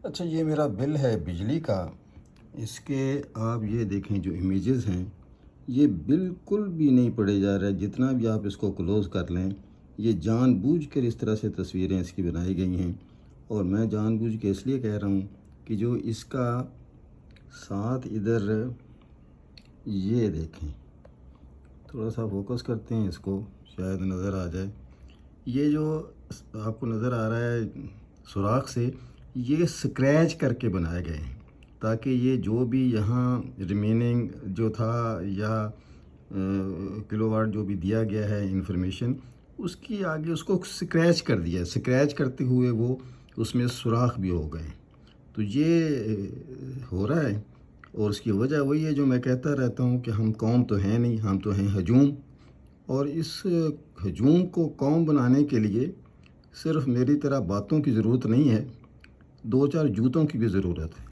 اچھا، یہ میرا بل ہے بجلی کا۔ اس کے آپ یہ دیکھیں جو امیجز ہیں، یہ بالکل بھی نہیں پڑھے جا رہے۔ جتنا بھی آپ اس کو کلوز کر لیں، یہ جان بوجھ کر اس طرح سے تصویریں اس کی بنائی گئی ہیں۔ اور میں جان بوجھ کے اس لیے کہہ رہا ہوں کہ جو اس کا ساتھ ادھر یہ دیکھیں، تھوڑا سا فوکس کرتے ہیں اس کو، شاید نظر آ جائے۔ یہ جو آپ کو نظر آ رہا ہے سوراخ سے، یہ سکریچ کر کے بنائے گئے ہیں تاکہ یہ جو بھی یہاں ریمیننگ جو تھا یا کلو واٹ جو بھی دیا گیا ہے انفارمیشن، اس کی آگے اس کو سکریچ کر دیا ہے۔ سکریچ کرتے ہوئے وہ اس میں سوراخ بھی ہو گئے۔ تو یہ ہو رہا ہے، اور اس کی وجہ وہی ہے جو میں کہتا رہتا ہوں کہ ہم قوم تو ہیں نہیں، ہم تو ہیں ہجوم۔ اور اس ہجوم کو قوم بنانے کے لیے صرف میری طرح باتوں کی ضرورت نہیں ہے، دو چار جوتوں کی بھی ضرورت ہے۔